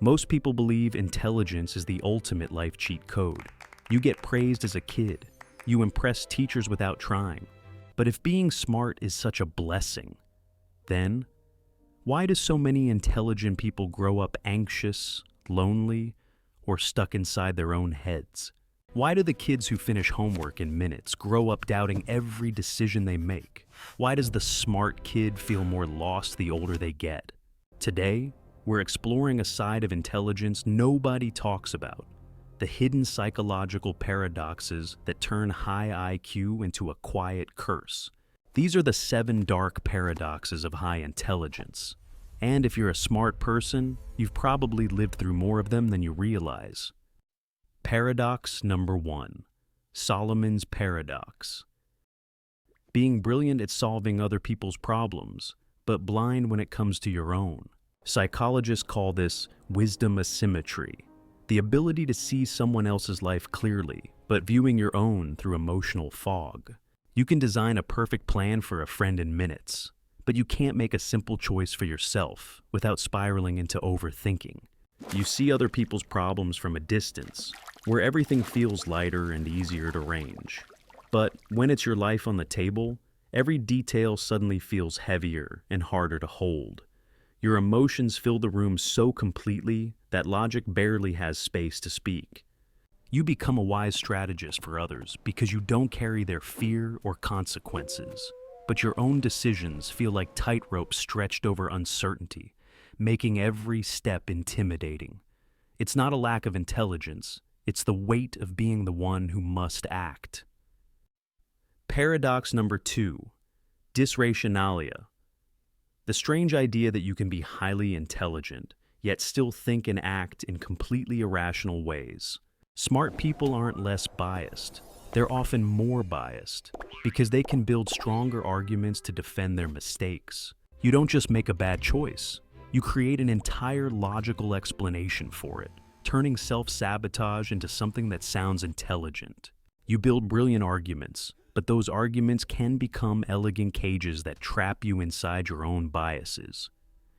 Most people believe intelligence is the ultimate life cheat code. You get praised as a kid. You impress teachers without trying. But if being smart is such a blessing, then why do so many intelligent people grow up anxious, lonely, or stuck inside their own heads? Why do the kids who finish homework in minutes grow up doubting every decision they make? Why does the smart kid feel more lost the older they get? Today, we're exploring a side of intelligence nobody talks about, the hidden psychological paradoxes that turn high IQ into a quiet curse. These are the 7 dark paradoxes of high intelligence. And if you're a smart person, you've probably lived through more of them than you realize. Paradox number 1, Solomon's paradox. Being brilliant at solving other people's problems, but blind when it comes to your own. Psychologists call this wisdom asymmetry, the ability to see someone else's life clearly, but viewing your own through emotional fog. You can design a perfect plan for a friend in minutes, but you can't make a simple choice for yourself without spiraling into overthinking. You see other people's problems from a distance, where everything feels lighter and easier to arrange. But when it's your life on the table, every detail suddenly feels heavier and harder to hold. Your emotions fill the room so completely that logic barely has space to speak. You become a wise strategist for others because you don't carry their fear or consequences, but your own decisions feel like tightrope stretched over uncertainty, making every step intimidating. It's not a lack of intelligence, it's the weight of being the one who must act. Paradox number 2, Dysrationalia. The strange idea that you can be highly intelligent, yet still think and act in completely irrational ways. Smart people aren't less biased. They're often more biased, because they can build stronger arguments to defend their mistakes. You don't just make a bad choice. You create an entire logical explanation for it, turning self-sabotage into something that sounds intelligent. You build brilliant arguments, but those arguments can become elegant cages that trap you inside your own biases.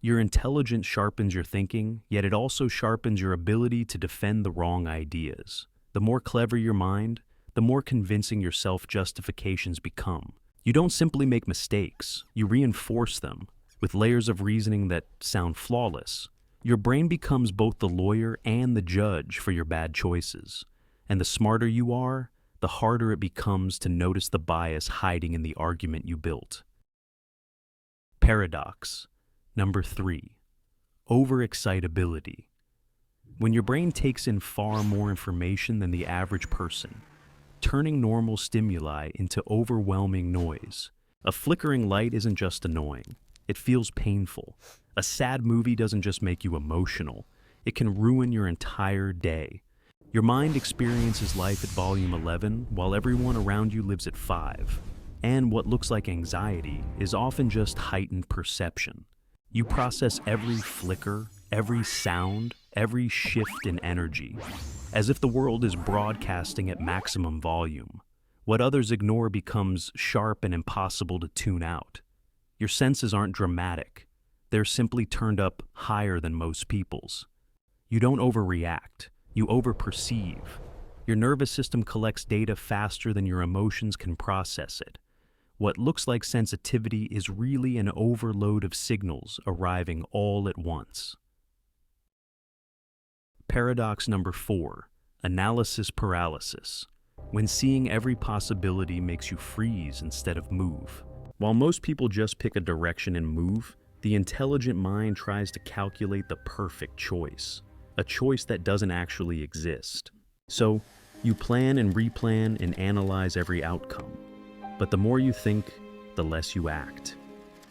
Your intelligence sharpens your thinking, yet it also sharpens your ability to defend the wrong ideas. The more clever your mind, the more convincing your self-justifications become. You don't simply make mistakes, you reinforce them with layers of reasoning that sound flawless. Your brain becomes both the lawyer and the judge for your bad choices. And the smarter you are, the harder it becomes to notice the bias hiding in the argument you built. Paradox number 3, overexcitability. When your brain takes in far more information than the average person, turning normal stimuli into overwhelming noise. A flickering light isn't just annoying, it feels painful. A sad movie doesn't just make you emotional, it can ruin your entire day. Your mind experiences life at volume 11 while everyone around you lives at 5. And what looks like anxiety is often just heightened perception. You process every flicker, every sound, every shift in energy, as if the world is broadcasting at maximum volume. What others ignore becomes sharp and impossible to tune out. Your senses aren't dramatic. They're simply turned up higher than most people's. You don't overreact. You overperceive. Your nervous system collects data faster than your emotions can process it. What looks like sensitivity is really an overload of signals arriving all at once. Paradox number 4, analysis paralysis. When seeing every possibility makes you freeze instead of move. While most people just pick a direction and move, the intelligent mind tries to calculate the perfect choice, a choice that doesn't actually exist. So, you plan and replan and analyze every outcome. But the more you think, the less you act.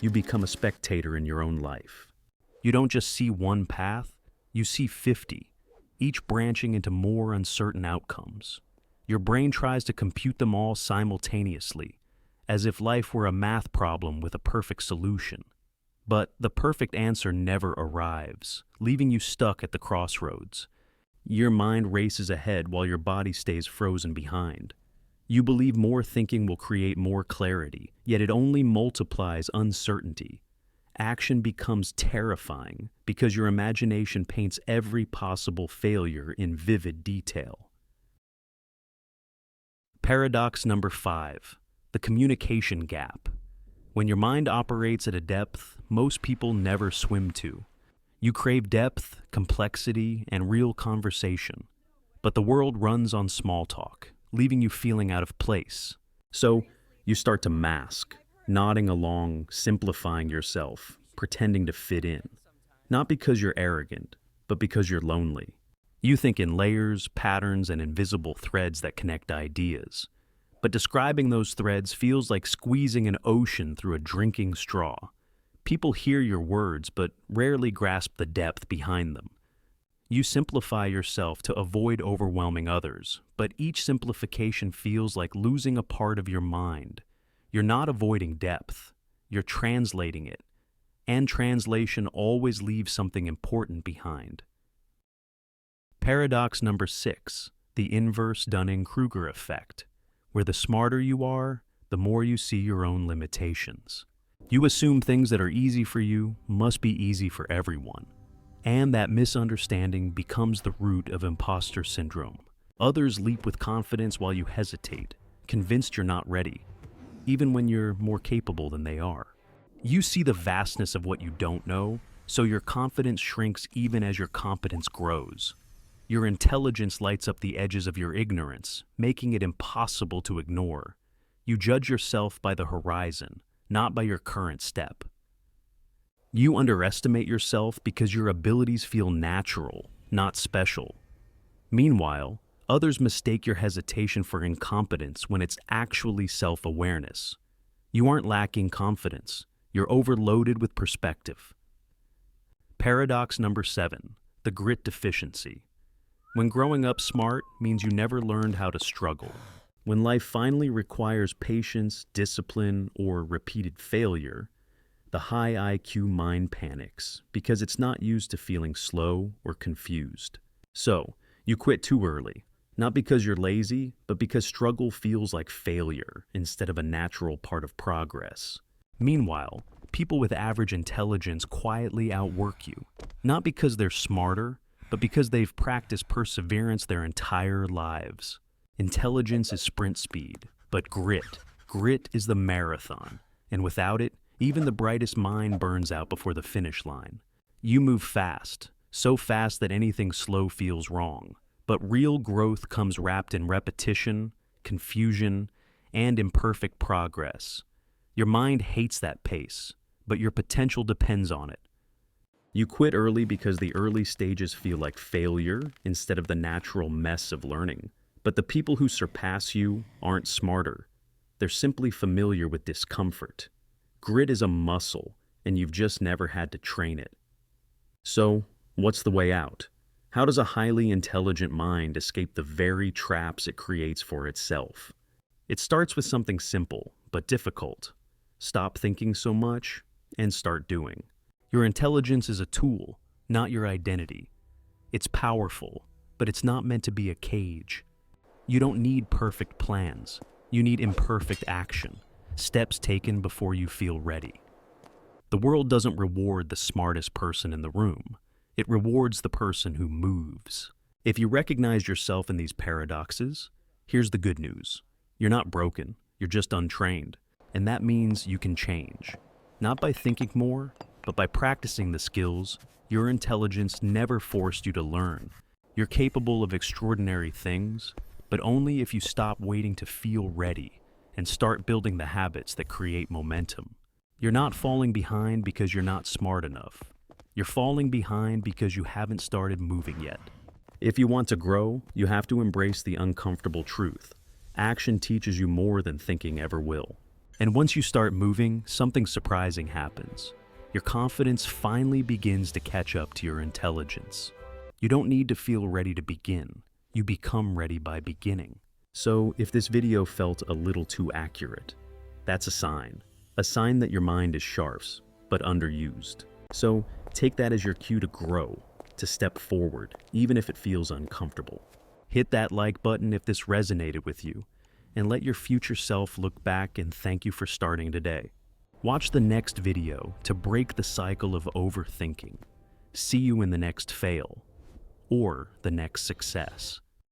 You become a spectator in your own life. You don't just see one path, you see 50, each branching into more uncertain outcomes. Your brain tries to compute them all simultaneously, as if life were a math problem with a perfect solution. But the perfect answer never arrives, leaving you stuck at the crossroads. Your mind races ahead while your body stays frozen behind. You believe more thinking will create more clarity, yet it only multiplies uncertainty. action becomes terrifying because your imagination paints every possible failure in vivid detail. Paradox number 5, the communication gap. When your mind operates at a depth most people never swim to, you crave depth, complexity, and real conversation. But the world runs on small talk, leaving you feeling out of place. So you start to mask, nodding along, simplifying yourself, pretending to fit in. Not because you're arrogant, but because you're lonely. You think in layers, patterns, and invisible threads that connect ideas. But describing those threads feels like squeezing an ocean through a drinking straw. People hear your words, but rarely grasp the depth behind them. You simplify yourself to avoid overwhelming others, but each simplification feels like losing a part of your mind. You're not avoiding depth, you're translating it, and translation always leaves something important behind. Paradox number 6, the inverse Dunning-Kruger effect, where the smarter you are, the more you see your own limitations. You assume things that are easy for you must be easy for everyone. And that misunderstanding becomes the root of imposter syndrome. Others leap with confidence while you hesitate, convinced you're not ready, even when you're more capable than they are. You see the vastness of what you don't know, so your confidence shrinks even as your competence grows. Your intelligence lights up the edges of your ignorance, making it impossible to ignore. You judge yourself by the horizon, not by your current step. You underestimate yourself because your abilities feel natural, not special. Meanwhile, others mistake your hesitation for incompetence when it's actually self-awareness. You aren't lacking confidence, you're overloaded with perspective. Paradox number 7, the grit deficiency. When growing up smart means you never learned how to struggle. When life finally requires patience, discipline, or repeated failure, the high IQ mind panics because it's not used to feeling slow or confused. So, you quit too early, not because you're lazy, but because struggle feels like failure instead of a natural part of progress. Meanwhile, people with average intelligence quietly outwork you, not because they're smarter, but because they've practiced perseverance their entire lives. Intelligence is sprint speed, but grit is the marathon, and without it, even the brightest mind burns out before the finish line. You move fast, so fast that anything slow feels wrong, but real growth comes wrapped in repetition, confusion, and imperfect progress. Your mind hates that pace, but your potential depends on it. You quit early because the early stages feel like failure instead of the natural mess of learning. But the people who surpass you aren't smarter. They're simply familiar with discomfort. Grit is a muscle, and you've just never had to train it. So, what's the way out? How does a highly intelligent mind escape the very traps it creates for itself? It starts with something simple, but difficult. Stop thinking so much, and start doing. Your intelligence is a tool, not your identity. It's powerful, but it's not meant to be a cage. You don't need perfect plans. You need imperfect action, steps taken before you feel ready. The world doesn't reward the smartest person in the room. It rewards the person who moves. If you recognize yourself in these paradoxes, here's the good news. You're not broken, you're just untrained. And that means you can change. Not by thinking more, but by practicing the skills your intelligence never forced you to learn. You're capable of extraordinary things, but only if you stop waiting to feel ready and start building the habits that create momentum. You're not falling behind because you're not smart enough. You're falling behind because you haven't started moving yet. If you want to grow, you have to embrace the uncomfortable truth. Action teaches you more than thinking ever will. And once you start moving, something surprising happens. Your confidence finally begins to catch up to your intelligence. You don't need to feel ready to begin. You become ready by beginning. So if this video felt a little too accurate, that's a sign that your mind is sharp, but underused. So take that as your cue to grow, to step forward, even if it feels uncomfortable. Hit that like button if this resonated with you, and let your future self look back and thank you for starting today. Watch the next video to break the cycle of overthinking. See you in the next fail or the next success.